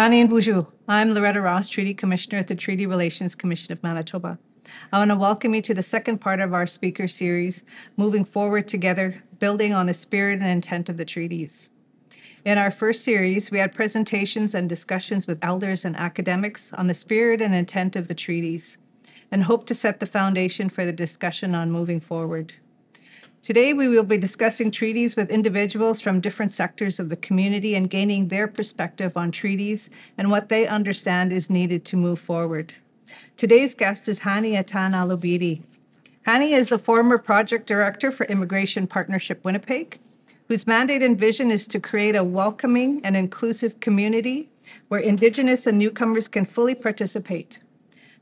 Ani and Bonjour. I'm Loretta Ross, Treaty Commissioner at the Treaty Relations Commission of Manitoba. I want to welcome you to the second part of our speaker series, Moving Forward Together, Building on the Spirit and Intent of the Treaties. In our first series, we had presentations and discussions with elders and academics on the spirit and intent of the treaties, and hope to set the foundation for the discussion on moving forward. Today, we will be discussing treaties with individuals from different sectors of the community and gaining their perspective on treaties and what they understand is needed to move forward. Today's guest is Hani Attaan. Hani is a former project director for Immigration Partnership Winnipeg, whose mandate and vision is to create a welcoming and inclusive community where Indigenous and newcomers can fully participate.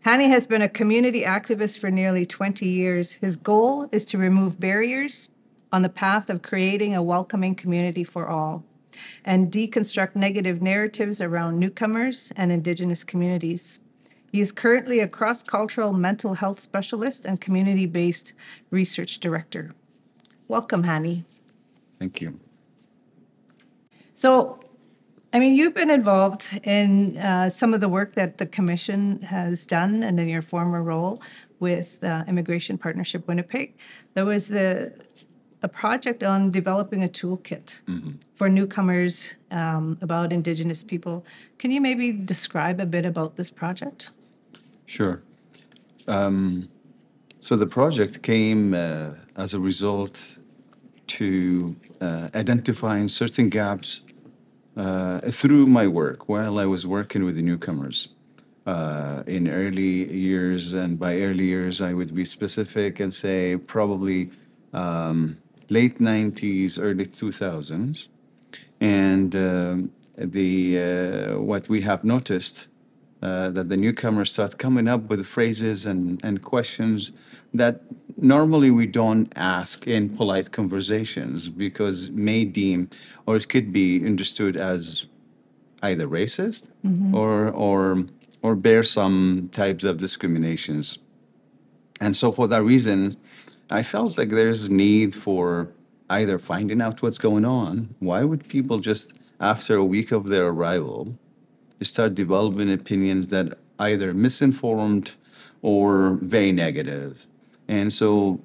Hani has been a community activist for nearly 20 years. His goal is to remove barriers on the path of creating a welcoming community for all and deconstruct negative narratives around newcomers and Indigenous communities. He is currently a cross-cultural mental health specialist and community-based research director. Welcome, Hani. Thank you. So, you've been involved in some of the work that the Commission has done and in your former role with Immigration Partnership Winnipeg. There was a project on developing a toolkit for newcomers about Indigenous people. Can you maybe describe a bit about this project? Sure. So the project came as a result to identifying certain gaps through my work while I was working with the newcomers in early years. And by early years, I would be specific and say probably late 90s, early 2000s. And what we have noticed that the newcomers start coming up with phrases and questions that normally we don't ask in polite conversations because may deem or it could be understood as either racist or bear some types of discriminations. And so for that reason, I felt like there's need for either finding out what's going on. Why would people just after a week of their arrival start developing opinions that either misinformed or very negative? And so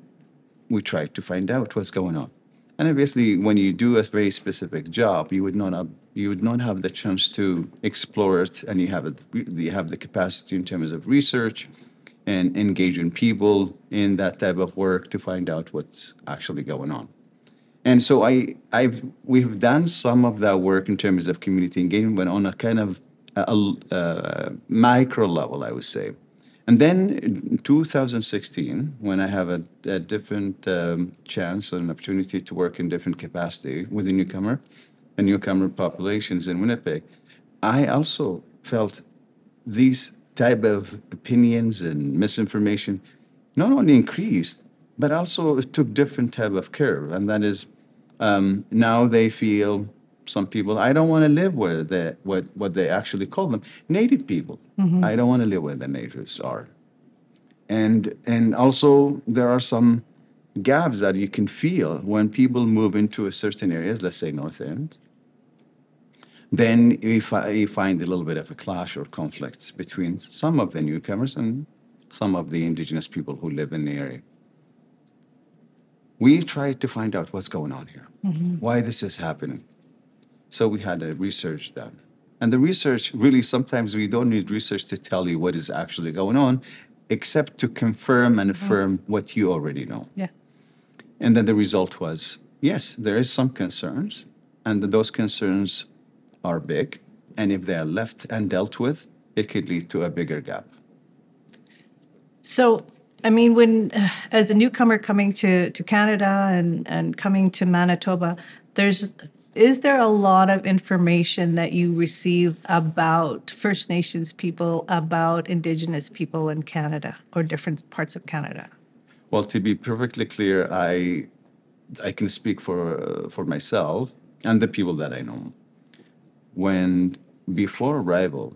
we tried to find out what's going on. And obviously, when you do a very specific job, you would not have the chance to explore it, and you have the capacity in terms of research and engaging people in that type of work to find out what's actually going on. And so we've done some of that work in terms of community engagement, but on a kind of a micro level, I would say. And then in 2016, when I have a different chance and opportunity to work in different capacity with the newcomer populations in Winnipeg, I also felt these type of opinions and misinformation not only increased, but also it took different type of curve. And that is now they feel, some people, I don't want to live where what they actually call them, native people. I don't want to live where the natives are. And also there are some gaps that you can feel when people move into a certain areas, let's say North End. Then you find a little bit of a clash or conflicts between some of the newcomers and some of the Indigenous people who live in the area. We tried to find out what's going on here, why this is happening. So we had a research done. And the research, really, sometimes we don't need research to tell you what is actually going on, except to confirm and affirm what you already know. Yeah. And then the result was, yes, there is some concerns, and those concerns are big. And if they are left and dealt with, it could lead to a bigger gap. So, when as a newcomer coming to Canada and coming to Manitoba, is there a lot of information that you receive about First Nations people, about Indigenous people in Canada or different parts of Canada? Well, to be perfectly clear, I can speak for myself and the people that I know. When before arrival,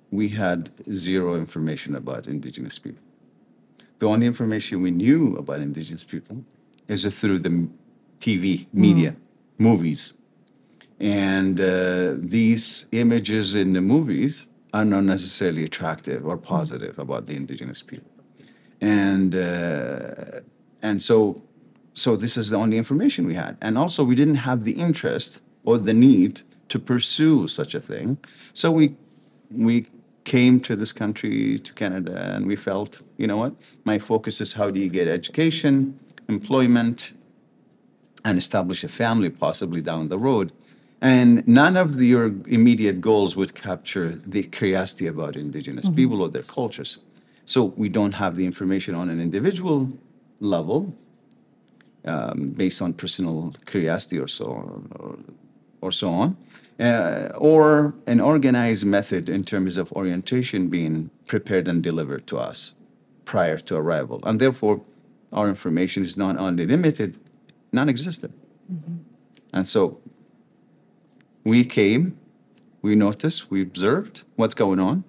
we had zero information about Indigenous people. The only information we knew about Indigenous people is through the TV, media, movies. And these images in the movies are not necessarily attractive or positive about the indigenous people. And so this is the only information we had. And also we didn't have the interest or the need to pursue such a thing. So we came to this country, to Canada, and we felt, you know what, my focus is how do you get education, employment, and establish a family possibly down the road. And none of your immediate goals would capture the curiosity about indigenous people or their cultures. So we don't have the information on an individual level based on personal curiosity or so on, or an organized method in terms of orientation being prepared and delivered to us prior to arrival. And therefore, our information is not only limited, non-existent. And so we came, we noticed, we observed what's going on,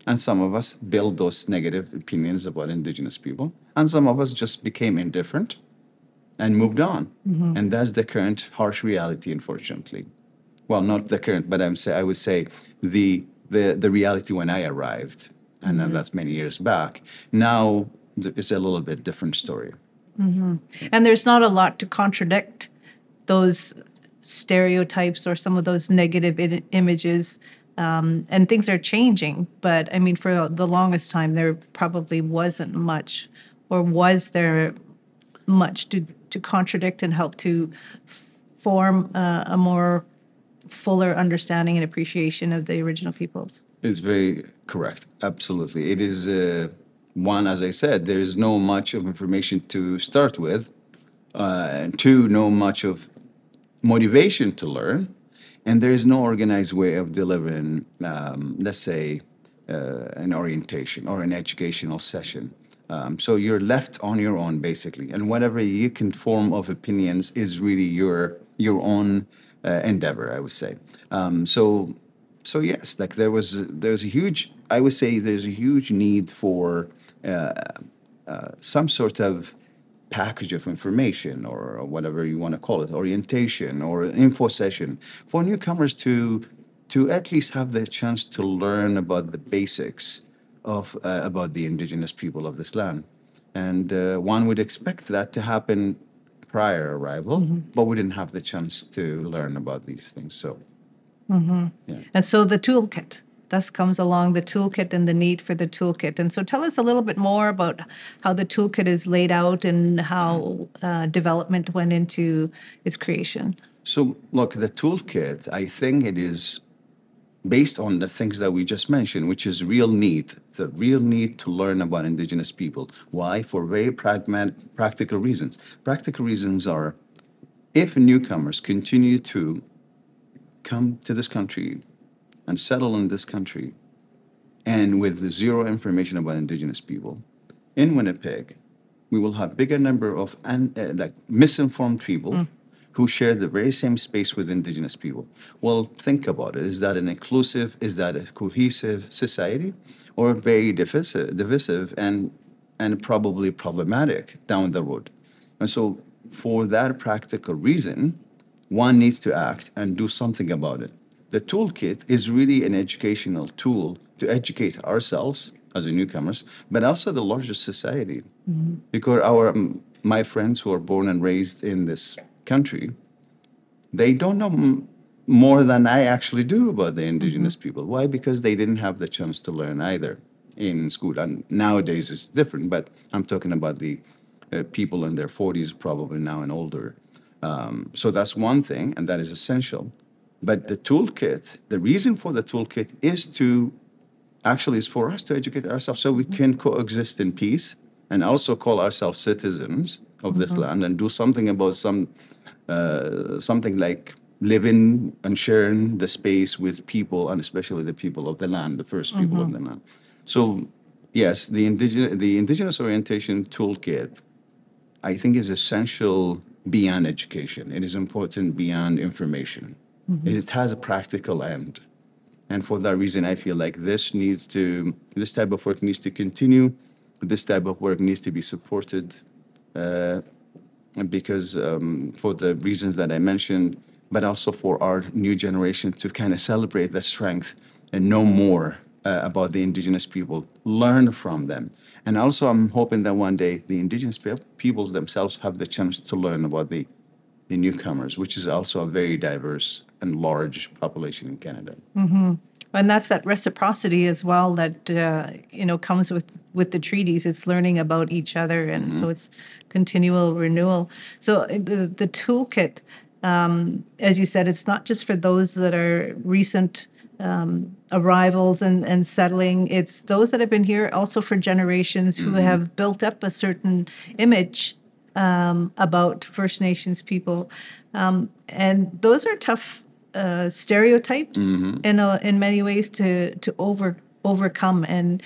and some of us build those negative opinions about indigenous people, and some of us just became indifferent and moved on. And that's the current harsh reality, unfortunately. Well, not the current, but I would say the reality when I arrived, and that's many years back. Now it's a little bit different story. And there's not a lot to contradict those stereotypes or some of those negative images. And things are changing. But I mean, for the longest time, there probably wasn't much, or was there much to contradict and help to form a more fuller understanding and appreciation of the original peoples? It's very correct. Absolutely. It is one, as I said, there is no much of information to start with, and two, no much of motivation to learn, and there is no organized way of delivering, let's say, an orientation or an educational session. So you're left on your own, basically, and whatever you can form of opinions is really your own endeavor, I would say. So yes, like there's a huge, I would say there's a huge need for some sort of package of information or whatever you want to call it, orientation or info session for newcomers to at least have the chance to learn about the basics of about the indigenous people of this land. And one would expect that to happen prior arrival, but we didn't have the chance to learn about these things. So, And so the toolkit, thus comes along the toolkit and the need for the toolkit. And so tell us a little bit more about how the toolkit is laid out and how development went into its creation. so look, the toolkit, I think it is based on the things that we just mentioned, which is the real need to learn about indigenous people. Why? For very practical reasons. Practical reasons are if newcomers continue to come to this country and settle in this country and with zero information about indigenous people, in Winnipeg, we will have bigger number of like misinformed people who share the very same space with indigenous people. Well, think about it. Is that an inclusive, is that a cohesive society, or very divisive and probably problematic down the road? And so for that practical reason, one needs to act and do something about it. The toolkit is really an educational tool to educate ourselves as a newcomers, but also the larger society. Because my friends who are born and raised in this country, they don't know more than I actually do about the indigenous people. Why? Because they didn't have the chance to learn either in school. And nowadays it's different, but I'm talking about the people in their 40s probably now and older. So that's one thing, and that is essential. But the toolkit, the reason for the toolkit is for us to educate ourselves so we can coexist in peace and also call ourselves citizens of this land and do something about something like living and sharing the space with people, and especially the people of the land, the first people of the land. So yes, the indigenous orientation toolkit, I think, is essential beyond education. It is important beyond information. It has a practical end. And for that reason, I feel like this type of work needs to continue. This type of work needs to be supported because for the reasons that I mentioned, but also for our new generation to kind of celebrate the strength and know more about the indigenous people, learn from them. And also, I'm hoping that one day the indigenous peoples themselves have the chance to learn about the newcomers, which is also a very diverse and large population in Canada. And that's that reciprocity as well that comes with the treaties. It's learning about each other, and so it's continual renewal. So the toolkit, as you said, it's not just for those that are recent arrivals and settling. It's those that have been here also for generations who have built up a certain image about First Nations people, and those are tough stereotypes in many ways to overcome. And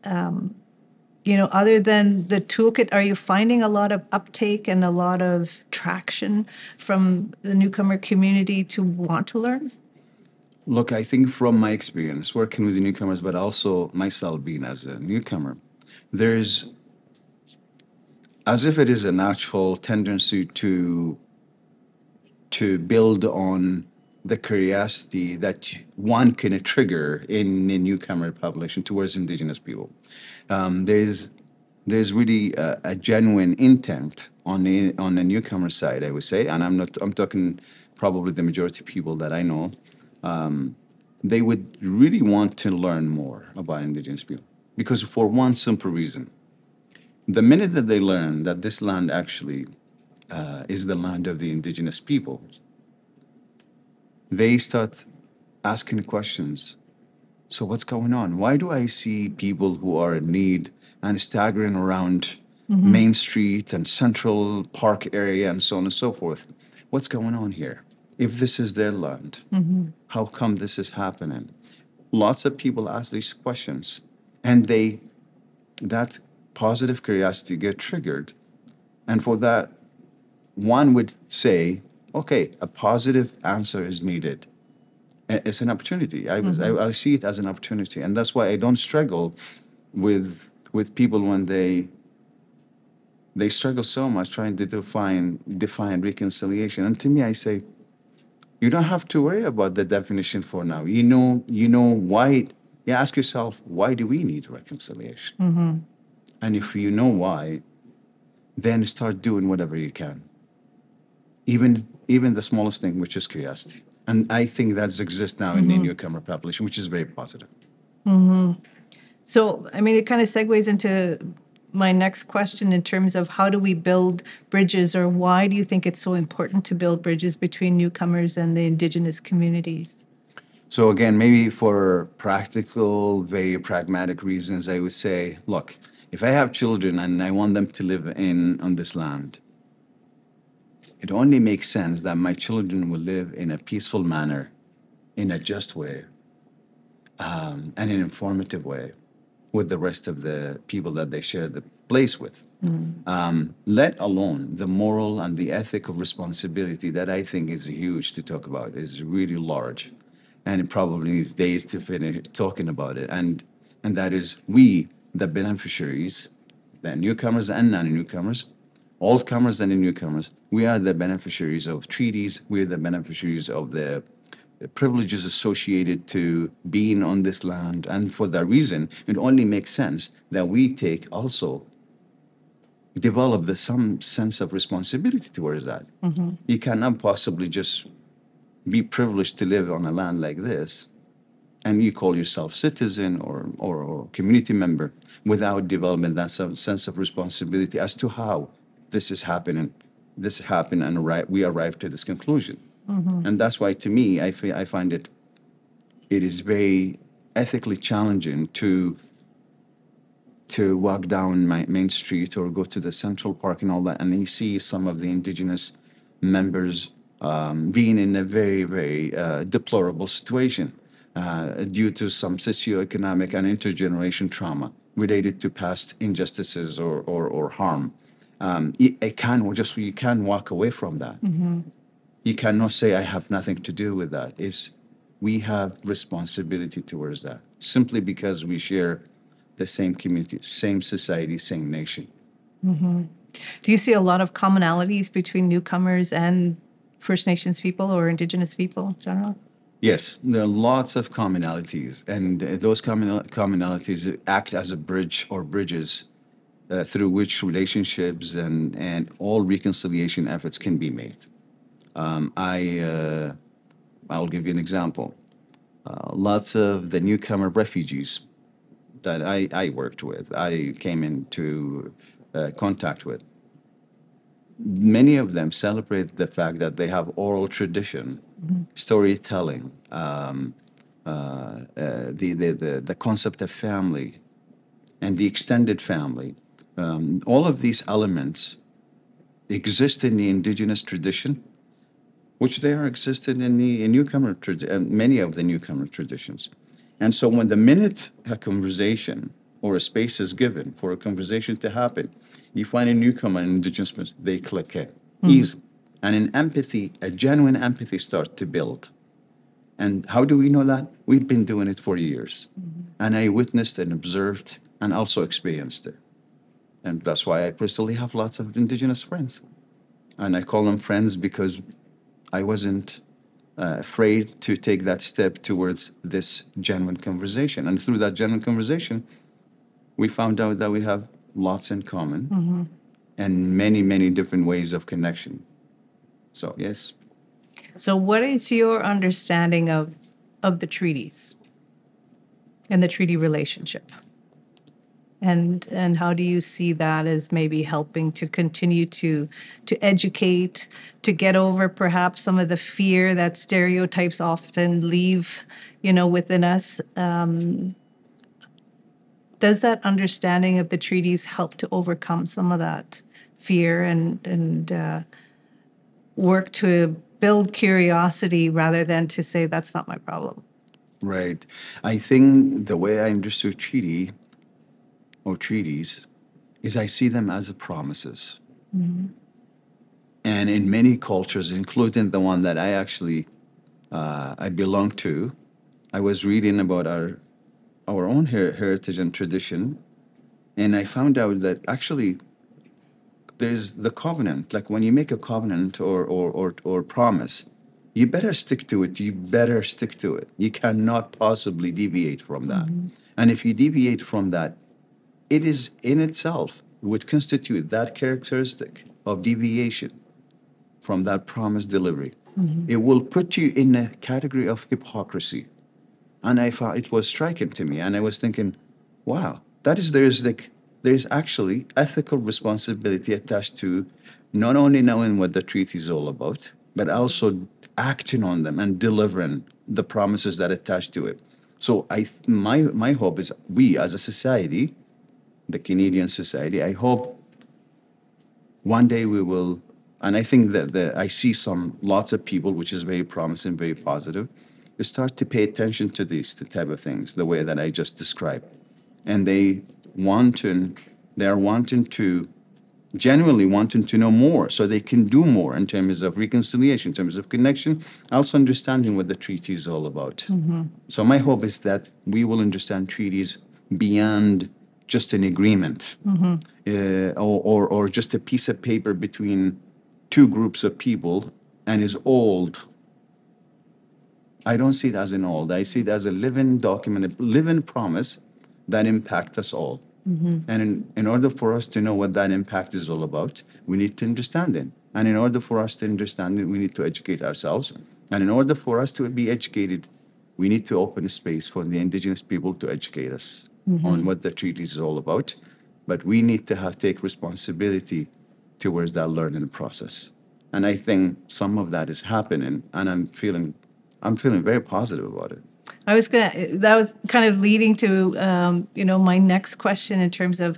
other than the toolkit, are you finding a lot of uptake and a lot of traction from the newcomer community to want to learn? Look, I think from my experience working with the newcomers, but also myself being as a newcomer, there's as if it is a natural tendency to build on the curiosity that one can trigger in a newcomer population towards indigenous people. There's really a genuine intent on the newcomer side, I would say, and I'm talking probably the majority of people that I know. They would really want to learn more about indigenous people because for one simple reason: the minute that they learn that this land actually is the land of the indigenous people, they start asking questions. So what's going on? Why do I see people who are in need and staggering around Main Street and Central Park area and so on and so forth? What's going on here? If this is their land, how come this is happening? Lots of people ask these questions, and that positive curiosity get triggered. And for that, one would say, okay, a positive answer is needed. It's an opportunity. I see it as an opportunity, and that's why I don't struggle with people when they struggle so much trying to define reconciliation. And to me, I say, you don't have to worry about the definition for now. You know why. You ask yourself, why do we need reconciliation? And if you know why, then start doing whatever you can. Even the smallest thing, which is curiosity. And I think that exists now in the newcomer population, which is very positive. So, I mean, it kind of segues into my next question in terms of how do we build bridges, or why do you think it's so important to build bridges between newcomers and the Indigenous communities? So again, maybe for practical, very pragmatic reasons, I would say, look, if I have children and I want them to live on this land, it only makes sense that my children will live in a peaceful manner, in a just way, and an informative way with the rest of the people that they share the place with. Let alone the moral and the ethical responsibility that I think is huge to talk about, is really large. And it probably needs days to finish talking about it. And that is we, the beneficiaries, the newcomers and non-newcomers, all comers and the newcomers, we are the beneficiaries of treaties. We're the beneficiaries of the privileges associated to being on this land. And for that reason, it only makes sense that we take also develop some sense of responsibility towards that. You cannot possibly just be privileged to live on a land like this and you call yourself citizen or community member without developing that sense of responsibility as to how this is happening. This happened and we arrived to this conclusion. And that's why, to me, I find it is very ethically challenging to walk down Main Street or go to the Central Park and all that, and you see some of the indigenous members being in a very, very deplorable situation due to some socioeconomic and intergeneration trauma related to past injustices or harm. You can't walk away from that. You cannot say, I have nothing to do with that. We have responsibility towards that simply because we share the same community, same society, same nation. Do you see a lot of commonalities between newcomers and First Nations people or Indigenous people in general? Yes, there are lots of commonalities, and those commonalities act as a bridge or bridges through which relationships and all reconciliation efforts can be made. I'll give you an example. Lots of the newcomer refugees that I worked with, I came into contact with. Many of them celebrate the fact that they have oral tradition, storytelling, the concept of family and the extended family. All of these elements exist in the indigenous tradition, which they are existed in the many of the newcomer traditions. And so when the minute a conversation or a space is given for a conversation to happen, you find a newcomer and indigenous person, they click in easy. And an empathy, a genuine empathy starts to build. And how do we know that? We've been doing it for years. And I witnessed and observed and also experienced it. And that's why I personally have lots of indigenous friends. And I call them friends because I wasn't afraid to take that step towards this genuine conversation. And through that genuine conversation, we found out that we have lots in common and many, many different ways of connection. So, yes. So, what is your understanding of the treaties and the treaty relationship? And how do you see that as maybe helping to continue to educate, to get over perhaps some of the fear that stereotypes often leave, within us? Does that understanding of the treaties help to overcome some of that fear and work to build curiosity rather than to say that's not my problem? Right. I think the way I understood treaty or treaties is I see them as promises. And in many cultures, including the one that I belong to, I was reading about our own heritage and tradition, and I found out that actually there's the covenant. Like when you make a covenant or promise, you better stick to it. You better stick to it. You cannot possibly deviate from that. And if you deviate from that, it is in itself would constitute that characteristic of deviation from that promise delivery. It will put you in a category of hypocrisy. And I found it was striking to me, and I was thinking, wow, there's actually ethical responsibility attached to not only knowing what the treaty is all about, but also acting on them and delivering the promises that attach to it. So my hope is we as a society, the Canadian society, I hope one day we will, and I think that I see lots of people, which is very promising, very positive, start to pay attention to these type of things, the way that I just described, and they are wanting to, genuinely wanting to know more, so they can do more in terms of reconciliation, in terms of connection, also understanding what the treaty is all about. So my hope is that we will understand treaties beyond just an agreement or just a piece of paper between two groups of people and is old. I don't see it as an old. I see it as a living document, a living promise that impacts us all. And in order for us to know what that impact is all about, we need to understand it. And in order for us to understand it, we need to educate ourselves. And in order for us to be educated, we need to open a space for the Indigenous people to educate us on what the treaty is all about. But we need to take responsibility towards that learning process. And I think some of that is happening, and I'm feeling very positive about it. That was kind of leading to, my next question in terms of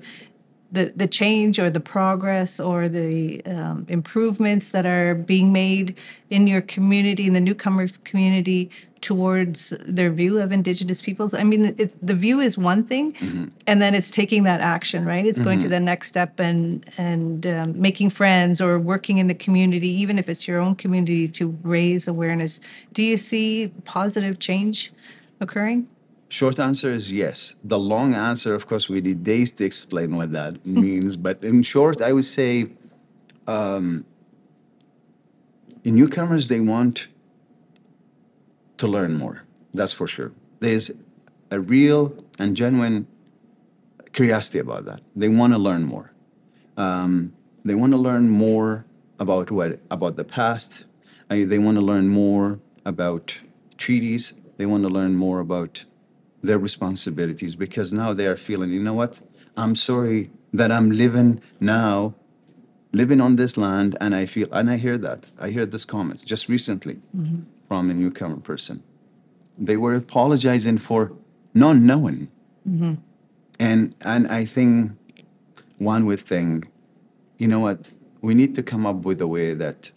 the change or the progress or the improvements that are being made in your community, in the newcomers community, towards their view of Indigenous peoples. I mean, the view is one thing, and then it's taking that action, right? It's going to the next step and making friends or working in the community, even if it's your own community, to raise awareness. Do you see positive change occurring? Short answer is yes. The long answer, of course, we need days to explain what that means. But in short, I would say newcomers, they want to learn more. That's for sure. There's a real and genuine curiosity about that. They want to learn more. They want to learn more about the past. They want to learn more about treaties. They want to learn more about their responsibilities because now they are feeling, you know what? I'm sorry that I'm living on this land, and I hear that. I hear this comment just recently from a newcomer person. They were apologizing for not knowing, and I think one would think, you know what? We need to come up with a way that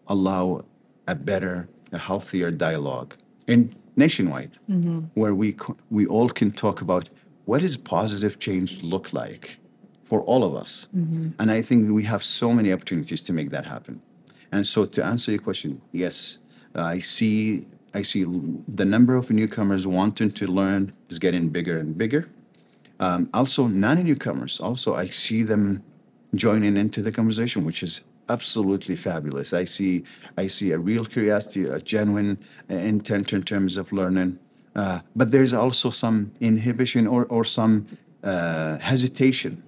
allow a better, a healthier dialogue in nationwide, where we all can talk about what does positive change look like for all of us. And I think we have so many opportunities to make that happen. And so, to answer your question, yes, I see the number of newcomers wanting to learn is getting bigger and bigger. Also, non-newcomers, also, I see them joining into the conversation, which is absolutely fabulous. I see a real curiosity, a genuine intent in terms of learning. But there's also some inhibition or some hesitation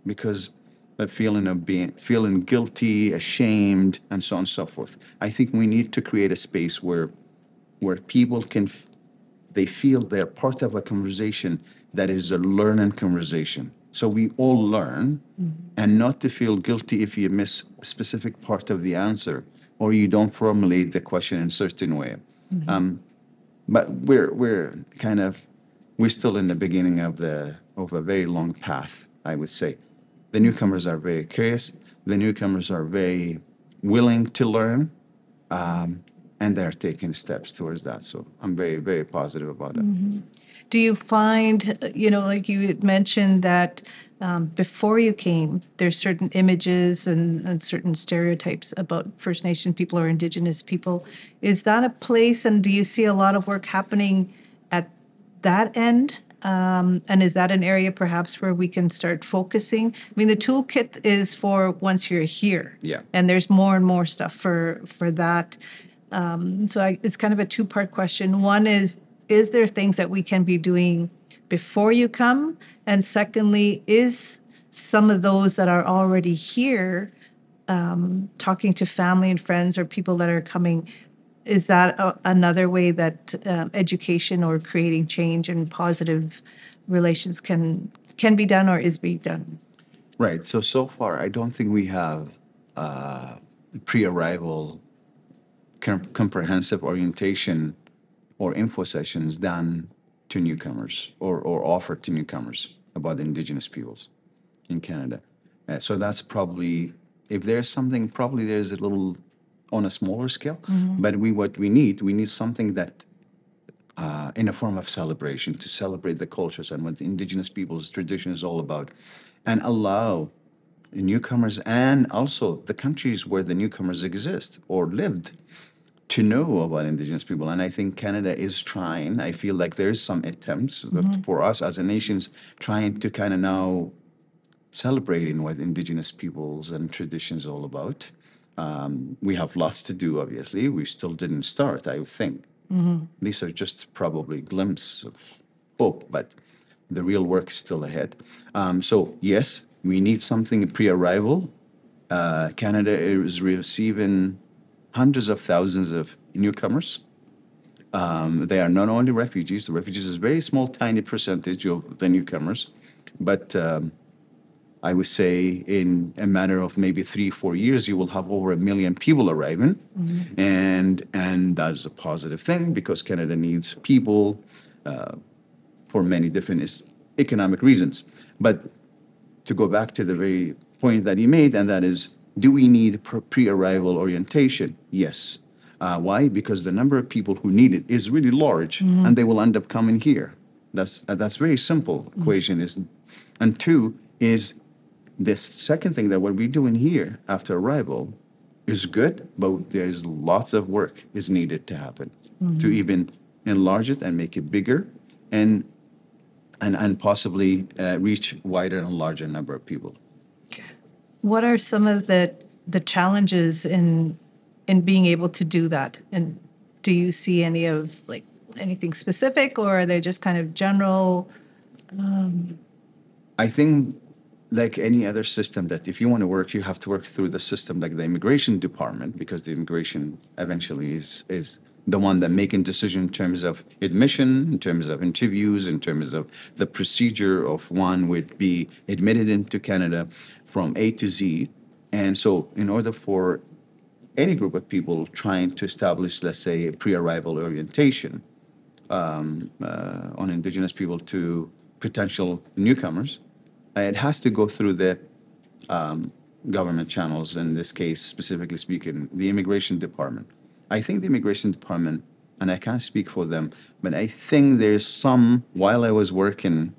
because that feeling of feeling guilty, ashamed, and so on and so forth. I think we need to create a space where people they feel they're part of a conversation that is a learning conversation. So we all learn, and not to feel guilty if you miss a specific part of the answer or you don't formulate the question in a certain way. But we're still in the beginning of a very long path, I would say. The newcomers are very curious. The newcomers are very willing to learn, and they're taking steps towards that. So I'm very, very positive about it. Do you find, like you had mentioned that before you came, there's certain images and certain stereotypes about First Nation people or Indigenous people. Is that a place, and do you see a lot of work happening at that end? And is that an area perhaps where we can start focusing? I mean, the toolkit is for once you're here. Yeah. And there's more and more stuff for that. It's kind of a two-part question. One is there things that we can be doing before you come? And secondly, is some of those that are already here talking to family and friends or people that are coming, is that another way that education or creating change and positive relations can be done or is being done? Right. So far, I don't think we have pre-arrival comprehensive orientation or info sessions done to newcomers or offered to newcomers about the Indigenous peoples in Canada. So that's probably, if there's something, probably there's a little on a smaller scale. But what we need something that in a form of celebration, to celebrate the cultures and what the Indigenous people's tradition is all about, and allow newcomers and also the countries where the newcomers exist or lived to know about Indigenous people. And I think Canada is trying. I feel like there's some attempts that for us as a nation trying to kind of now celebrating what Indigenous peoples and traditions all about. We have lots to do, obviously. We still didn't start, I would think. These are just probably glimpses of hope, but the real work is still ahead. So yes, we need something pre-arrival. Canada is receiving hundreds of thousands of newcomers. They are not only refugees. The refugees is a very small, tiny percentage of the newcomers, but I would say in a matter of maybe 3-4 years, you will have over 1 million people arriving, and that's a positive thing because Canada needs people for many different economic reasons. But to go back to the very point that he made, and that is, do we need pre-arrival orientation? Yes. Why? Because the number of people who need it is really large, and they will end up coming here. That's very simple equation. And two is this second thing, that what we're doing here after arrival is good, but there's lots of work is needed to happen to even enlarge it and make it bigger and possibly reach wider and larger number of people. What are some of the challenges in in being able to do that? And do you see any of like anything specific, or are they just kind of general? I think, like any other system, that if you want to work, you have to work through the system, like the immigration department, because the immigration eventually is the one that making decision in terms of admission, in terms of interviews, in terms of the procedure of one would be admitted into Canada from A to Z. And so, in order for any group of people trying to establish, let's say, a pre-arrival orientation on Indigenous people to potential newcomers, it has to go through the government channels, in this case, specifically speaking, the immigration department. I think the immigration department, and I can't speak for them, but I think there's some, while I was working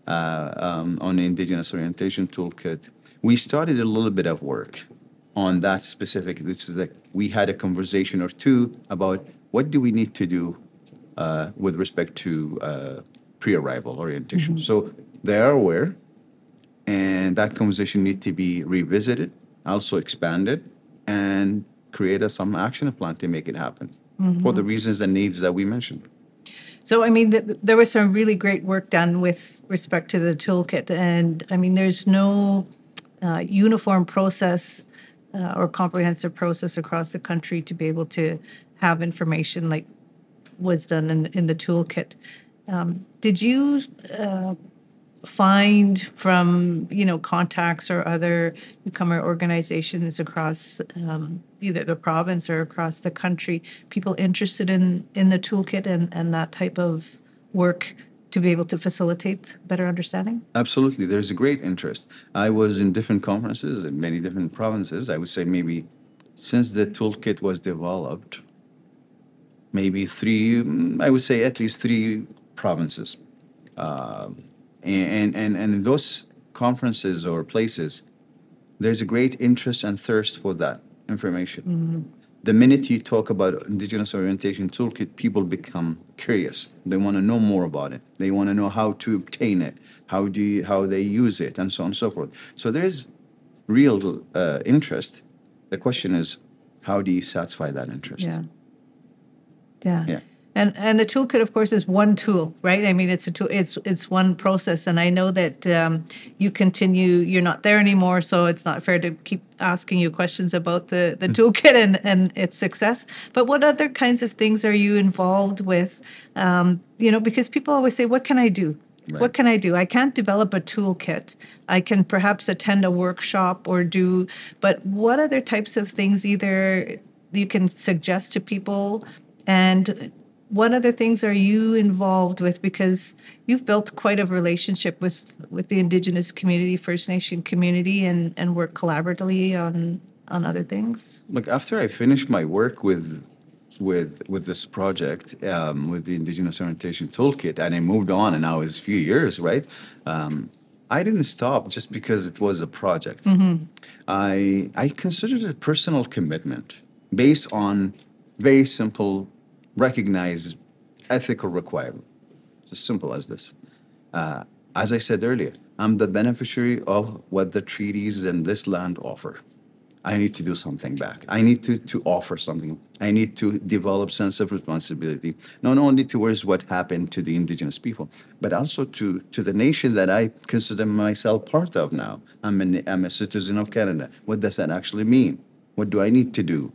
on the Indigenous Orientation Toolkit, we started a little bit of work on that specific. This is like we had a conversation or two about what do we need to do with respect to pre-arrival orientation. So they are aware, and that conversation need to be revisited, also expanded, and create some action plan to make it happen for the reasons and needs that we mentioned. So, I mean, there was some really great work done with respect to the toolkit. And I mean, there's no uniform process or comprehensive process across the country to be able to have information like was done in the toolkit. Did you find from, contacts or other newcomer organizations across either the province or across the country, people interested in the toolkit and that type of work to be able to facilitate better understanding? Absolutely. There's a great interest. I was in different conferences in many different provinces. I would say maybe since the toolkit was developed, maybe I would say at least three provinces. And in those conferences or places, there's a great interest and thirst for that information. The minute you talk about Indigenous Orientation Toolkit, people become curious. They want to know more about it. They want to know how to obtain it, how they use it, and so on and so forth. So there's real interest. The question is, how do you satisfy that interest? Yeah. Yeah. And the toolkit, of course, is one tool, right? I mean, it's a tool. It's one process, and I know that you continue. You're not there anymore, so it's not fair to keep asking you questions about the toolkit and its success. But what other kinds of things are you involved with? Because people always say, "What can I do?" Right. What can I do? I can't develop a toolkit. I can perhaps attend a workshop but what other types of things either you can suggest to people, and what other things are you involved with? Because you've built quite a relationship with the Indigenous community, First Nation community, and work collaboratively on other things. Look, after I finished my work with this project, with the Indigenous Orientation Toolkit, and I moved on, and now it's a few years, right? I didn't stop just because it was a project. I considered it a personal commitment based on very simple, recognized ethical requirement. It's as simple as this. As I said earlier, I'm the beneficiary of what the treaties in this land offer. I need to do something back. I need to offer something. I need to develop sense of responsibility, not only towards what happened to the Indigenous people, but also to the nation that I consider myself part of now. I'm a citizen of Canada. What does that actually mean? What do I need to do?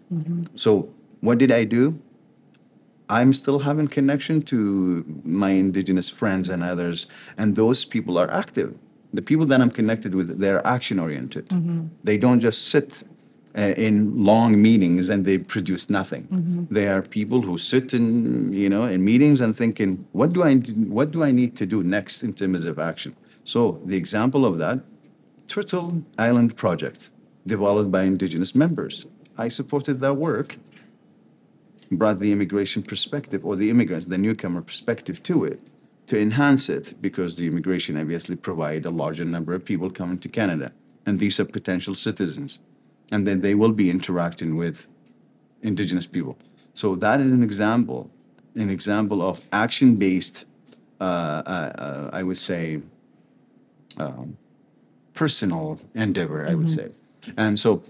So what did I do? I'm still having connection to my Indigenous friends and others, and those people are active. The people that I'm connected with, they're action oriented. They don't just sit in long meetings and they produce nothing. They are people who sit in meetings and thinking, what do I need to do next in terms of action? So the example of that, Turtle Island Project, developed by Indigenous members. I supported that work, brought the immigration perspective, or the immigrants, the newcomer perspective to it, to enhance it, because the immigration obviously provide a larger number of people coming to Canada, and these are potential citizens, and then they will be interacting with Indigenous people. So that is an example of action-based, I would say, personal endeavor, I would say. And so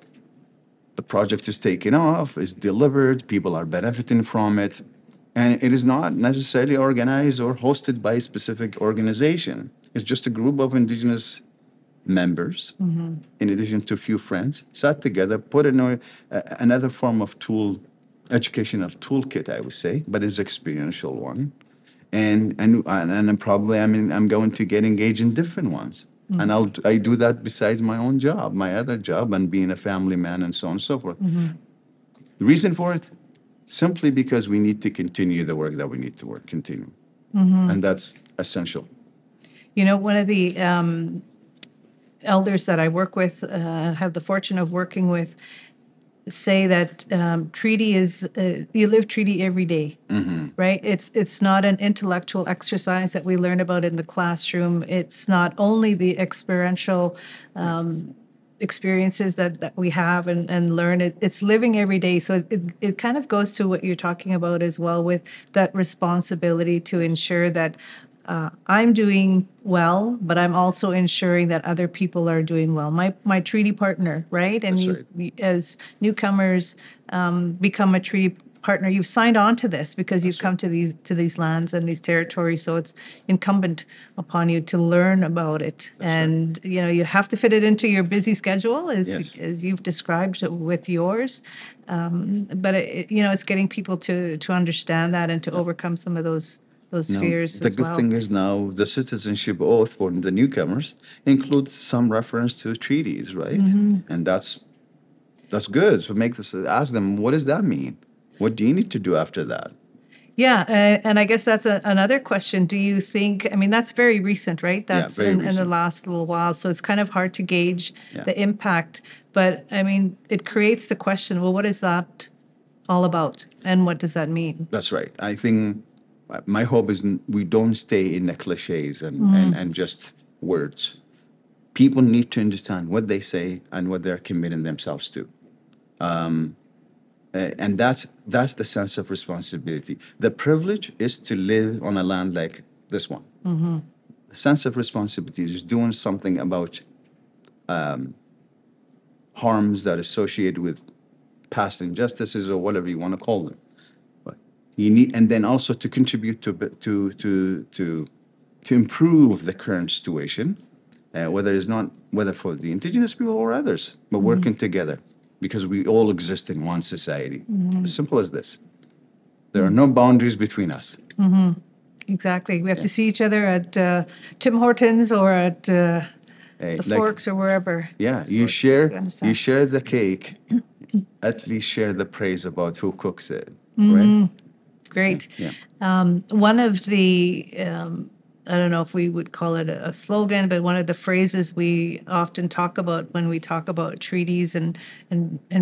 The project is taken off, is delivered, people are benefiting from it, and it is not necessarily organized or hosted by a specific organization. It's just a group of indigenous members, in addition to a few friends, sat together, put in another form of educational toolkit, I would say, but it's experiential one. And probably I'm going to get engaged in different ones. And I do that besides my own job, my other job, and being a family man and so on and so forth. The reason for it, simply because we need to continue the work that we need to continue. And that's essential. One of the elders that I work with, have the fortune of working with, say that treaty is, you live treaty every day, right? It's not an intellectual exercise that we learn about in the classroom. It's not only the experiential experiences that we have and learn. It's living every day. So it kind of goes to what you're talking about as well, with that responsibility to ensure that I'm doing well, but I'm also ensuring that other people are doing well. My treaty partner, right? And That's right. as newcomers become a treaty partner, you've signed on to this because you've come to these lands and these territories. So it's incumbent upon you to learn about it, and you have to fit it into your busy schedule, as you've described with yours. But it's getting people to understand that and to overcome some of those fears The as good well. thing is now the citizenship oath for the newcomers includes some reference to treaties, right? And that's good. So ask them, what does that mean? What do you need to do after that? Yeah, and I guess that's another question. Do you think, I mean, that's very recent, right? That's very in the recent. last little while. So it's kind of hard to gauge Yeah. the impact. But I mean, it creates the question, well, what is that all about? And what does that mean? That's right. I think my hope is we don't stay in the cliches and just words. People need to understand what they say and what they're committing themselves to. And that's the sense of responsibility. The privilege is to live on a land like this one. The sense of responsibility is doing something about harms that are associated with past injustices or whatever you want to call them. But you need, and then also to contribute to improve the current situation, whether for the indigenous people or others, but working together, because we all exist in one society. As simple as this. There are no boundaries between us. Exactly. We have to see each other at Tim Hortons or at the Forks or wherever. Yeah, It's you work to understand. share the cake, at least share the praise about who cooks it, right? Great. Yeah. One of the, I don't know if we would call it a slogan, but one of the phrases we often talk about when we talk about treaties and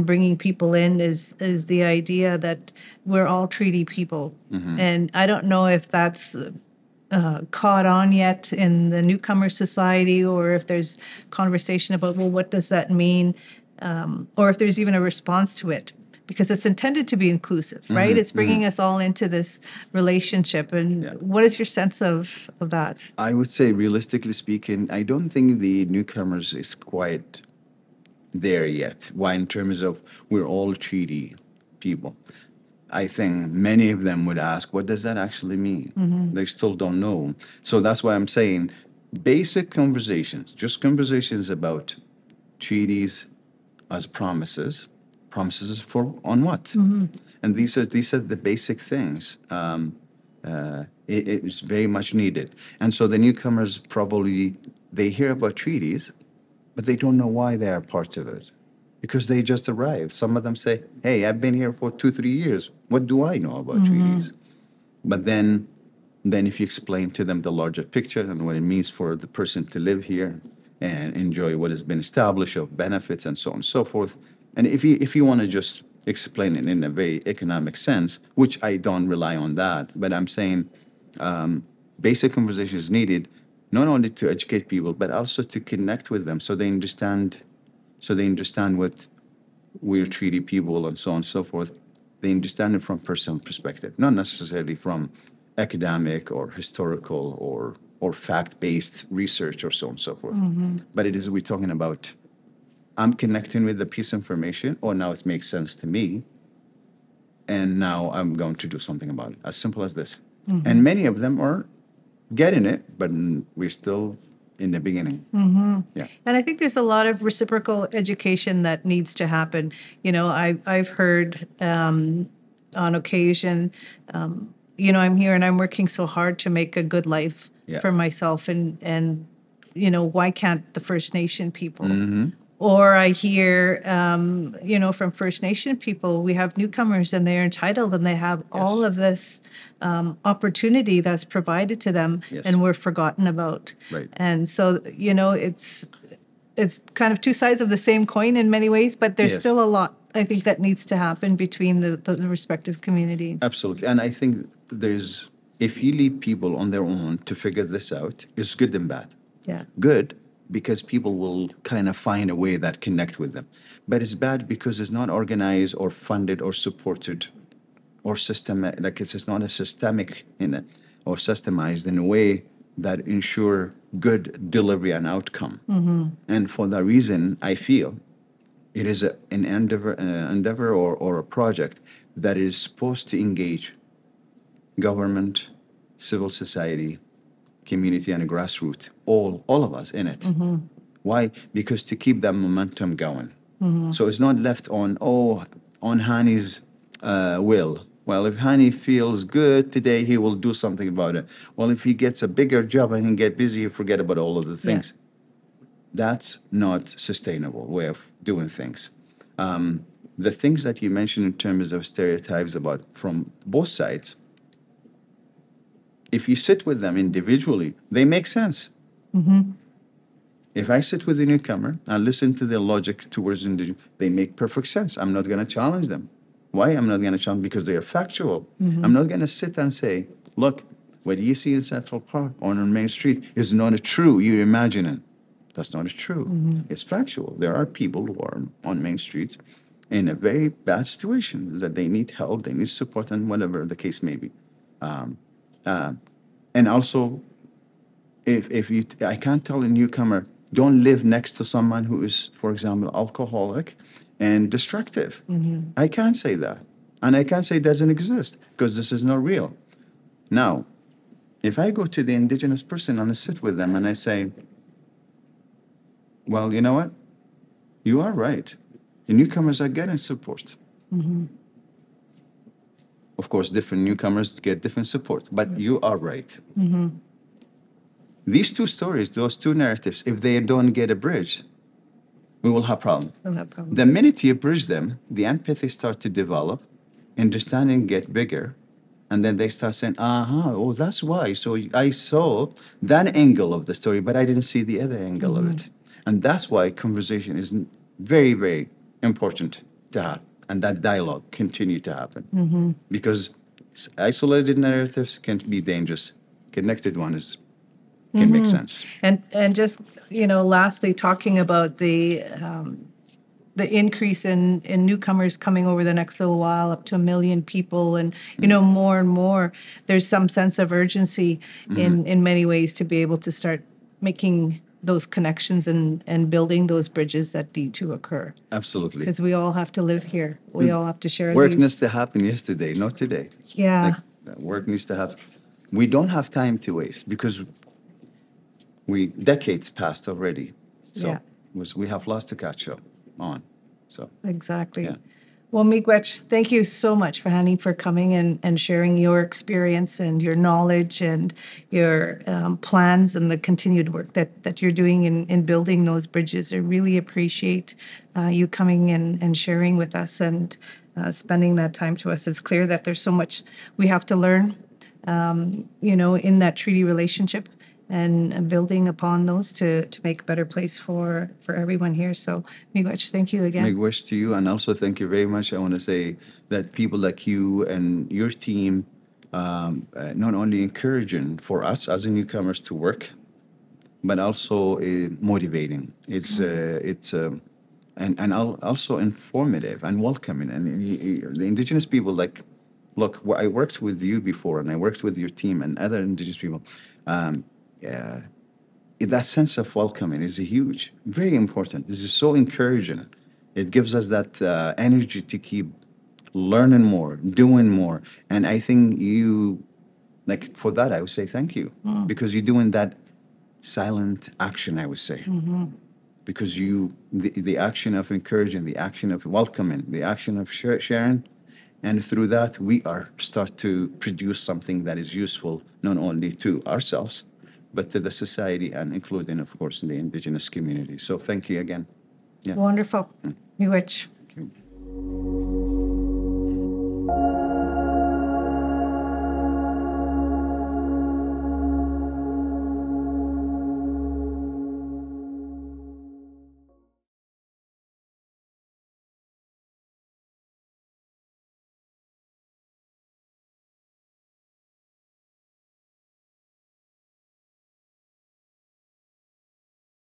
bringing people in is the idea that we're all treaty people. And I don't know if that's caught on yet in the newcomer society, or if there's conversation about, well, what does that mean? Or if there's even a response to it, because it's intended to be inclusive, right? It's bringing us all into this relationship. And what is your sense of that? I would say, realistically speaking, I don't think the newcomers is quite there yet. Why, in terms of we're all treaty people. I think many of them would ask, what does that actually mean? They still don't know. So that's why I'm saying basic conversations, just conversations about treaties as promises for on what? And these are the basic things. It is very much needed. And so the newcomers probably, they hear about treaties, but they don't know why they are part of it, because they just arrived. Some of them say, hey, I've been here for 2-3 years. What do I know about treaties? But then if you explain to them the larger picture and what it means for the person to live here and enjoy what has been established of benefits and so on and so forth, and if you want to just explain it in a very economic sense, which I don't rely on that, but I'm saying basic conversation is needed, not only to educate people, but also to connect with them so they understand what we're treaty people and so on and so forth. They understand it from personal perspective, not necessarily from academic or historical or fact-based research or so on and so forth. But we're talking about I'm connecting with the piece of information, or now it makes sense to me, and now I'm going to do something about it. As simple as this. And many of them are getting it, but we're still in the beginning. Yeah. And I think there's a lot of reciprocal education that needs to happen. I've heard on occasion, I'm here and I'm working so hard to make a good life Yeah. for myself, and why can't the First Nation people? Or I hear, from First Nation people, we have newcomers and they're entitled and they have all Yes. of this opportunity that's provided to them, Yes. and we're forgotten about. Right. And so, it's kind of two sides of the same coin in many ways, but there's Yes. still a lot, I think, that needs to happen between the respective communities. Absolutely. And I think if you leave people on their own to figure this out, it's good and bad. Yeah. Good because people will kind of find a way that connect with them. But it's bad because it's not organized or funded or supported or like it's not a systemic in it or systemized in a way that ensure good delivery and outcome. And for that reason, I feel it is an endeavor or a project that is supposed to engage government, civil society, community, and grassroots, all of us in it. Why? Because to keep that momentum going. So it's not left on Hani's will. Well, if Hani feels good today, he will do something about it. Well, if he gets a bigger job and he get busy, forget about all of the things. That's not sustainable way of doing things. The things that you mentioned in terms of stereotypes about from both sides, if you sit with them individually, they make sense. If I sit with a newcomer and listen to their logic towards individual, they make perfect sense. I'm not going to challenge them. Why I'm not going to challenge? Because they are factual. I'm not going to sit and say, look, what you see in Central Park or on Main Street is not true. You're imagining. That's not true. It's factual. There are people who are on Main Street in a very bad situation that they need help, they need support, and whatever the case may be. And also, I can't tell a newcomer, don't live next to someone who is, for example, alcoholic and destructive. I can't say that. And I can't say it doesn't exist because this is not real. Now, if I go to the indigenous person and I sit with them and I say, well, you know what? You are right. The newcomers are getting support. Of course, different newcomers get different support, but you are right. These two stories, those two narratives, if they don't get a bridge, we will have problem. We'll have problems. The minute you bridge them, the empathy start to develop, understanding get bigger, and then they start saying, oh, that's why. So I saw that angle of the story, but I didn't see the other angle of it. And that's why conversation is very, very important to have, and that dialogue continue to happen. Because isolated narratives can be dangerous. Connected ones can make sense. And just, lastly, talking about the increase in newcomers coming over the next little while, up to 1 million people, and more and more, there's some sense of urgency in many ways to be able to start making those connections and building those bridges that need to occur. Absolutely. Because we all have to live here. We all have to share Work these. needs to happen yesterday, not today. Yeah. Like, work needs to happen. We don't have time to waste because decades passed already. So Yeah. we have lots to catch up on. So Exactly. Yeah. Well, Miigwech, thank you so much, Hani, for coming and sharing your experience and your knowledge and your plans and the continued work that you're doing in building those bridges. I really appreciate you coming and sharing with us and spending that time to us. It's clear that there's so much we have to learn, in that treaty relationship, and building upon those to make a better place for everyone here. So, Miigwech, thank you again. Big wish to you, and also thank you very much. I want to say that people like you and your team not only encouraging for us as a newcomers to work, but also motivating. Also informative and welcoming. And the indigenous people, like, look, I worked with you before, and I worked with your team and other indigenous people. that sense of welcoming is huge, very important. This is so encouraging. It gives us that energy to keep learning more, doing more. And I think you, like, for that, I would say thank you because you're doing that silent action, I would say. Because the action of encouraging, the action of welcoming, the action of sharing, and through that we are start to produce something that is useful not only to ourselves but to the society and including, of course, the indigenous community. So thank you again. Yeah. Wonderful. Miigwech. Thank you.